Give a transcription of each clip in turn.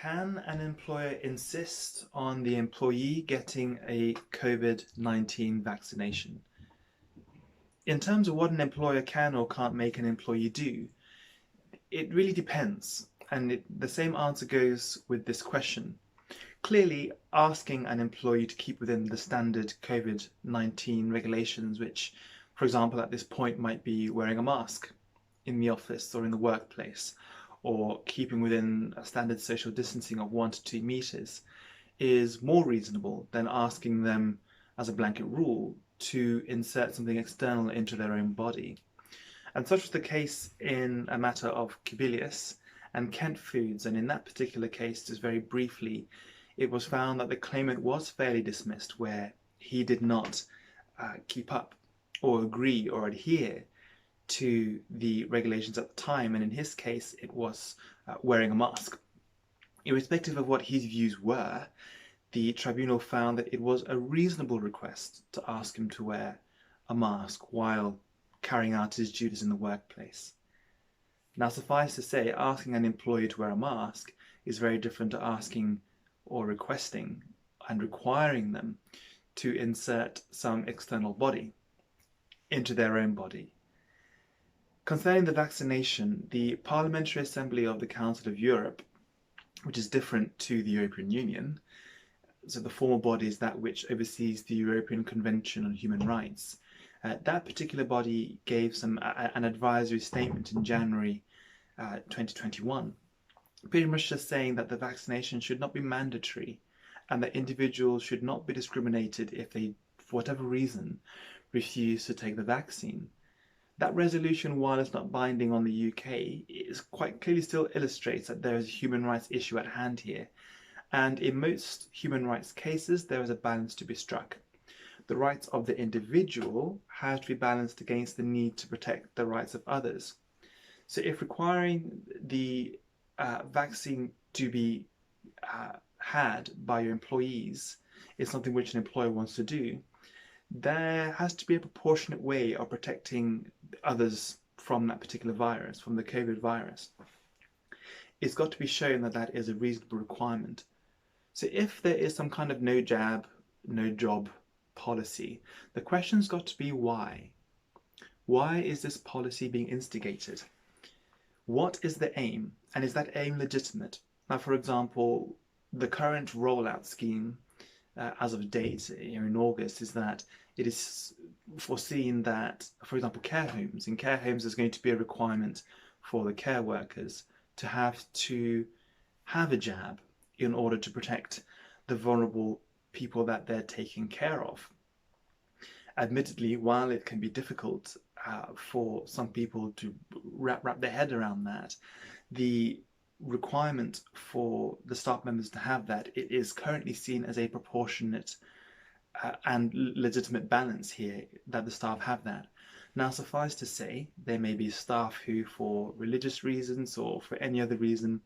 Can an employer insist on the employee getting a COVID-19 vaccination? In terms of what an employer can or can't make an employee do, it really depends. And the same answer goes with this question. Clearly, asking an employee to keep within the standard COVID-19 regulations, which, for example, at this point might be wearing a mask in the office or in the workplace, or keeping within a standard social distancing of 1 to 2 meters, is more reasonable than asking them, as a blanket rule, to insert something external into their own body. And such was the case in a matter of Kubilius and Kent Foods, and in that particular case, just very briefly, it was found that the claimant was fairly dismissed where he did not keep up or agree or adhere to the regulations at the time, and in his case it was wearing a mask. Irrespective of what his views were, the tribunal found that it was a reasonable request to ask him to wear a mask while carrying out his duties in the workplace. Now, suffice to say, asking an employee to wear a mask is very different to asking or requesting and requiring them to insert some external body into their own body. Concerning the vaccination, the Parliamentary Assembly of the Council of Europe, which is different to the European Union, so the former body is that which oversees the European Convention on Human Rights, that particular body gave an advisory statement in January 2021, pretty much just saying that the vaccination should not be mandatory and that individuals should not be discriminated if they, for whatever reason, refuse to take the vaccine. That resolution, while it's not binding on the UK, is quite clearly still illustrates that there is a human rights issue at hand here. And in most human rights cases, there is a balance to be struck. The rights of the individual have to be balanced against the need to protect the rights of others. So if requiring the vaccine to be had by your employees is something which an employer wants to do, there has to be a proportionate way of protecting others from that particular virus, from the COVID virus. It's got to be shown that that is a reasonable requirement. So if there is some kind of no jab, no job policy, the question's got to be why. Why is this policy being instigated? What is the aim? And is that aim legitimate? Now, for example, the current rollout scheme as of date in August is that it is foreseen that, for example, in care homes there's going to be a requirement for the care workers to have a jab in order to protect the vulnerable people that they're taking care of. Admittedly, while it can be difficult for some people to wrap their head around that, the requirement for the staff members to have that, it is currently seen as a proportionate and legitimate balance here, that the staff have that. Now, suffice to say, there may be staff who, for religious reasons or for any other reason,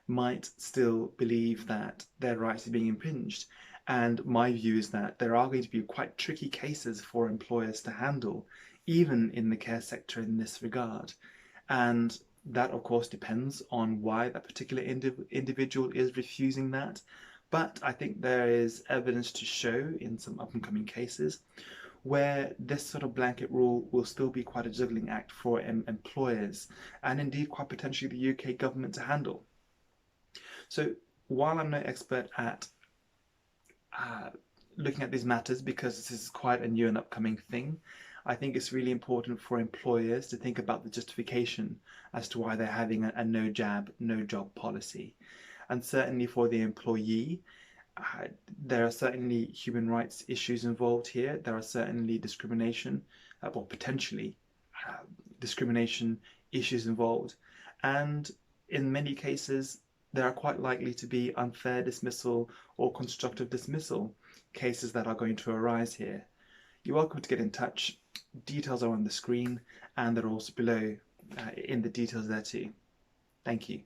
might still believe that their rights are being impinged. And my view is that there are going to be quite tricky cases for employers to handle, even in the care sector in this regard. And that, of course, depends on why that particular individual is refusing that. But I think there is evidence to show in some up-and-coming cases where this sort of blanket rule will still be quite a juggling act for employers and indeed quite potentially the UK government to handle. So while I'm no expert at looking at these matters, because this is quite a new and upcoming thing, I think it's really important for employers to think about the justification as to why they're having a no jab, no job policy. And certainly for the employee, there are certainly human rights issues involved here. There are certainly discrimination, or potentially discrimination issues involved. And in many cases, there are quite likely to be unfair dismissal or constructive dismissal cases that are going to arise here. You're welcome to get in touch. Details are on the screen and they're also below in the details there too. Thank you.